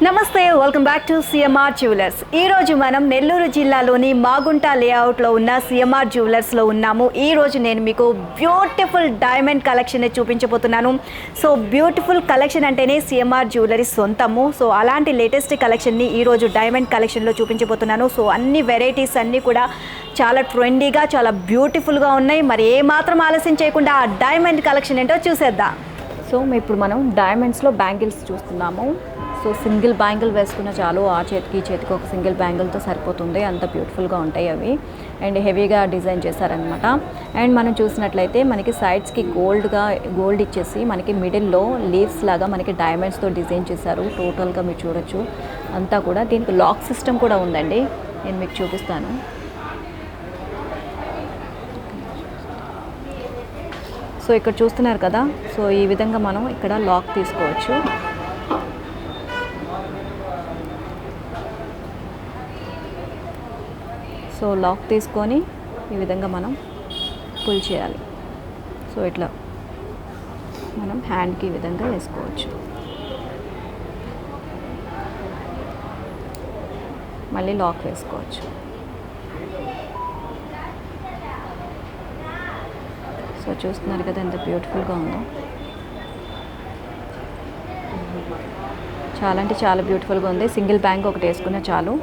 నమస్తే, welcome back to CMR jewellers. ఈరోజు మనం నెల్లూరు జిల్లాలోని మాగుంట లేఅవుట్లో ఉన్న సిఎంఆర్ జ్యువెలర్స్లో ఉన్నాము. ఈరోజు నేను మీకు బ్యూటిఫుల్ డైమండ్ కలెక్షన్ చూపించబోతున్నాను. సో బ్యూటిఫుల్ కలెక్షన్ అంటేనే సిఎంఆర్ జ్యువెలరీ సొంతము. సో అలాంటి లేటెస్ట్ కలెక్షన్ని ఈరోజు డైమండ్ కలెక్షన్లో చూపించబోతున్నాను. సో అన్ని వెరైటీస్ అన్నీ కూడా చాలా ట్రెండీగా, చాలా బ్యూటిఫుల్గా ఉన్నాయి. మరి ఏమాత్రం ఆలస్యం చేయకుండా ఆ డైమండ్ కలెక్షన్ ఏంటో చూసేద్దాం. సో ఇప్పుడు మనం డైమండ్స్లో బ్యాంగిల్స్ చూస్తున్నాము. సో సింగిల్ బ్యాంగిల్ వేసుకున్న చాలు, ఆ చేతికి ఈ చేతికి ఒక సింగిల్ బ్యాంగిల్తో సరిపోతుంది. అంత బ్యూటిఫుల్గా ఉంటాయి అవి. అండ్ హెవీగా డిజైన్ చేశారనమాట. అండ్ మనం చూసినట్లయితే మనకి సైడ్స్కి గోల్డ్ ఇచ్చేసి మనకి మిడిల్లో లీవ్స్ లాగా మనకి డైమండ్స్తో డిజైన్ చేశారు. టోటల్గా మీరు చూడొచ్చు అంతా కూడా. దీనికి లాక్ సిస్టమ్ కూడా ఉందండి, నేను మీకు చూపిస్తాను. సో ఇక్కడ చూస్తున్నారు కదా, సో ఈ విధంగా మనం ఇక్కడ లాక్ తీసుకోవచ్చు. సో లాక్ తీసుకొని ఈ విధంగా మనం పుల్ చేయాలి. సో ఇట్లా మనం హ్యాండ్కి ఈ విధంగా వేసుకోవచ్చు. మళ్ళీ లాక్ వేసుకోవచ్చు. సో చూస్తున్నారు కదా ఎంత బ్యూటిఫుల్గా ఉందో. చాలా అంటే చాలా బ్యూటిఫుల్గా ఉంది. సింగిల్ బ్యాంగ్ ఒకటి వేసుకున్నా చాలు.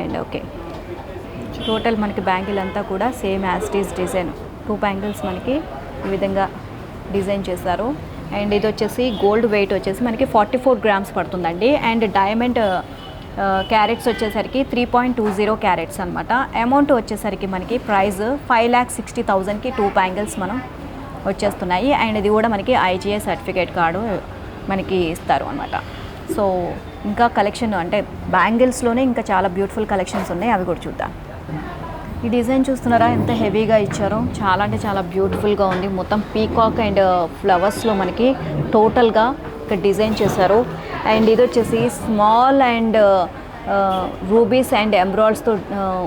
అండ్ ఓకే, టోటల్ మనకి బ్యాంగిల్ అంతా కూడా same as it is design. 2 bangles మనకి ఈ విధంగా డిజైన్ చేశారు. అండ్ ఇది వచ్చేసి గోల్డ్ వెయిట్ వచ్చేసి మనకి 44 గ్రామ్స్ పడుతుందండి. అండ్ డైమండ్ క్యారెట్స్ వచ్చేసరికి 3.20 క్యారెట్స్ అనమాట. అమౌంట్ వచ్చేసరికి మనకి ప్రైస్ 5,60,000కి 2 బ్యాంగిల్స్ మనం వచ్చేస్తున్నాయి. అండ్ ఇది కూడా మనకి IGI సర్టిఫికేట్ కార్డు మనకి ఇస్తారు అనమాట. సో ఇంకా కలెక్షన్ అంటే బ్యాంగిల్స్లోనే ఇంకా చాలా బ్యూటిఫుల్ కలెక్షన్స్ ఉన్నాయి, అవి కూడా చూద్దాం. ఈ డిజైన్ చూస్తున్నారా ఎంత హెవీగా ఇచ్చారో. చాలా అంటే చాలా బ్యూటిఫుల్గా ఉంది. మొత్తం పీకాక్ అండ్ ఫ్లవర్స్లో మనకి టోటల్గా ఇక్కడ డిజైన్ చేశారు. అండ్ ఇది వచ్చేసి స్మాల్ అండ్ రూబీస్ అండ్ ఎంబ్రాయిడ్స్తో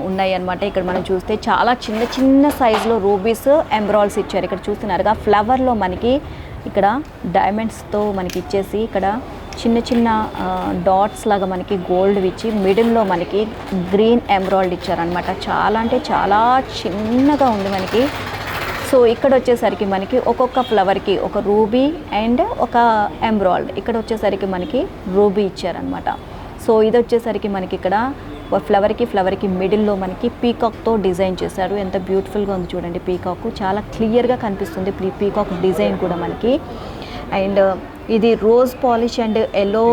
ఉన్నాయి అనమాట. ఇక్కడ మనం చూస్తే చాలా చిన్న చిన్న సైజులో రూబీస్ ఎంబ్రాయిడ్స్ ఇచ్చారు. ఇక్కడ చూస్తున్నారుగా ఫ్లవర్లో మనకి ఇక్కడ డైమండ్స్తో మనకి ఇచ్చేసి ఇక్కడ చిన్న చిన్న డాట్స్ లాగా మనకి గోల్డ్ ఇచ్చి మిడిల్లో మనకి గ్రీన్ ఎంబ్రాయిడ్ ఇచ్చారనమాట. చాలా అంటే చాలా చిన్నగా ఉంది మనకి. సో ఇక్కడ వచ్చేసరికి మనకి ఒక్కొక్క ఫ్లవర్కి ఒక రూబీ అండ్ ఒక ఎంబ్రాయిడ్, ఇక్కడ వచ్చేసరికి మనకి రూబీ ఇచ్చారనమాట. సో ఇది వచ్చేసరికి మనకి ఇక్కడ ఫ్లవర్కి మిడిల్లో మనకి పీకాక్తో డిజైన్ చేశారు. ఎంత బ్యూటిఫుల్గా ఉంది చూడండి. పీకాక్ చాలా క్లియర్గా కనిపిస్తుంది, పీకాక్ డిజైన్ కూడా మనకి. అండ్ ఇది rose polish and yellow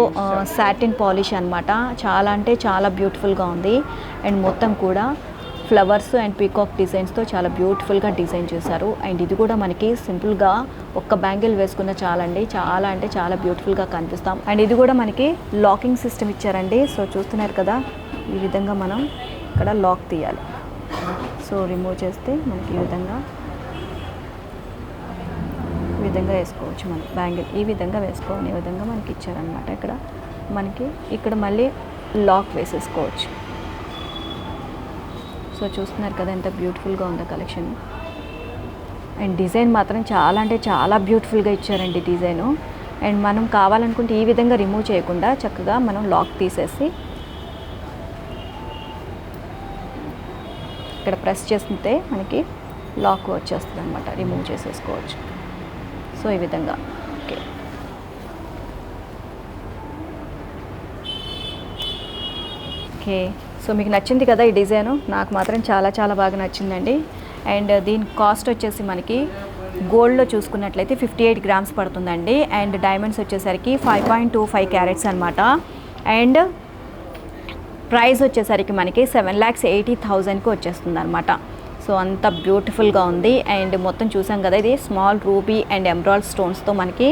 satin polish అనమాట. చాలా అంటే చాలా బ్యూటిఫుల్గా ఉంది. అండ్ మొత్తం కూడా ఫ్లవర్స్ అండ్ పీకాక్ డిజైన్స్తో చాలా బ్యూటిఫుల్గా డిజైన్ చేశారు. అండ్ ఇది కూడా మనకి సింపుల్గా ఒక్క బ్యాంగిల్ వేసుకున్న చాలండి, చాలా అంటే చాలా బ్యూటిఫుల్గా కనిపిస్తాం. అండ్ ఇది కూడా మనకి లాకింగ్ సిస్టమ్ ఇచ్చారండి. సో చూస్తున్నారు కదా, ఈ విధంగా మనం ఇక్కడ లాక్ తీయాలి. సో రిమూవ్ చేస్తే మనకి ఈ విధంగా వేసుకోవచ్చు. మనం బ్యాంగిల్ ఈ విధంగా వేసుకోవాలి. ఈ విధంగా మనకి ఇచ్చారనమాట. ఇక్కడ మళ్ళీ లాక్ వేసేసుకోవచ్చు. సో చూస్తున్నారు కదా ఎంత బ్యూటిఫుల్గా ఉందో కలెక్షన్. అండ్ డిజైన్ మాత్రం చాలా అంటే చాలా బ్యూటిఫుల్గా ఇచ్చారండి డిజైను. అండ్ మనం కావాలనుకుంటే ఈ విధంగా రిమూవ్ చేయకుండా చక్కగా మనం లాక్ తీసేసి ఇక్కడ ప్రెస్ చేస్తే మనకి లాక్ వచ్చేస్తుంది అనమాట. రిమూవ్ చేసేసుకోవచ్చు. సో ఈ విధంగా ఓకే. ఓకే, సో మీకు నచ్చింది కదా ఈ డిజైను. నాకు మాత్రం చాలా చాలా బాగా నచ్చిందండి. అండ్ దీని కాస్ట్ వచ్చేసి మనకి గోల్డ్లో చూసుకున్నట్లయితే 58 గ్రామ్స్ పడుతుందండి. అండ్ డైమండ్స్ వచ్చేసరికి 5.25 క్యారెట్స్ అనమాట. అండ్ ప్రైస్ వచ్చేసరికి మనకి 7,80,000కి వచ్చేస్తుంది అనమాట. సో అంత బ్యూటిఫుల్గా ఉంది. అండ్ మొత్తం చూసాం కదా, ఇది స్మాల్ రూబీ అండ్ ఎంబ్రాయిడ్ స్టోన్స్తో మనకి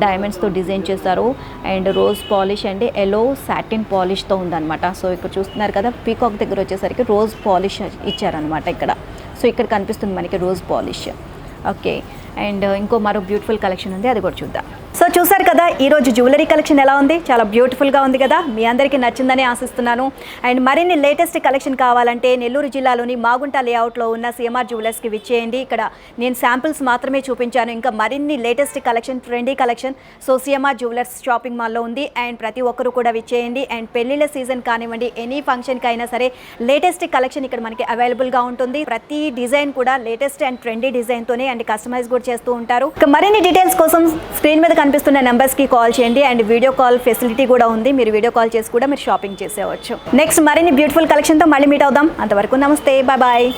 డైమండ్స్తో డిజైన్ చేశారు. And rose polish and yellow satin పాలిష్తో ఉందన్నమాట. సో ఇక్కడ చూస్తున్నారు కదా, పీకాక్ దగ్గర వచ్చేసరికి రోజ్ పాలిష్ ఇచ్చారనమాట ఇక్కడ. సో ఇక్కడ కనిపిస్తుంది మనకి రోజ్ పాలిష్. ఓకే, అండ్ ఇంకో మరో బ్యూటిఫుల్ కలెక్షన్ ఉంది, అది కూడా చూద్దాం. సో చూసారు కదా ఈరోజు జ్యువెలరీ కలెక్షన్ ఎలా ఉంది, చాలా బ్యూటిఫుల్గా ఉంది కదా. మీ అందరికీ నచ్చిందని ఆశిస్తున్నాను. అండ్ మరిన్ని లేటెస్ట్ కలెక్షన్ కావాలంటే నెల్లూరు జిల్లాలోని మాగుంట లేఅవుట్లో ఉన్న సిఎంఆర్ జ్యువెలర్స్కి విచ్చేయండి. ఇక్కడ నేను శాంపిల్స్ మాత్రమే చూపించాను, ఇంకా మరిన్ని latest collection, trendy collection CMR jewellers shopping మాల్లో ఉంది. అండ్ ప్రతి ఒక్కరు కూడా విచ్చేయండి. అండ్ పెళ్లిళ్ళ సీజన్ కానివ్వండి, ఎనీ ఫంక్షన్కి అయినా సరే లేటెస్ట్ కలెక్షన్ ఇక్కడ మనకి అవైలబుల్గా ఉంటుంది. ప్రతి డిజైన్ కూడా లేటెస్ట్ అండ్ ట్రెండీ డిజైన్తోనే అండ్ కస్టమైజ్ కూడా చేస్తూ ఉంటారు. ఇక మరిన్ని డీటెయిల్స్ కోసం స్క్రీన్ మీద కనిపిస్తున్న నెంబర్స్కి కాల్ చేయండి. అండ్ వీడియో కాల్ ఫెసిలిటీ కూడా ఉంది, మీరు వీడియో కాల్ చేసి కూడా మీరు షాపింగ్ చేసేవచ్చు. నెక్స్ట్ మరిన్ని బ్యూటిఫుల్ కలెక్షన్తో మళ్ళీ మీట్ అవుదాం. అంతవరకు నమస్తే, బాయ్ బాయ్.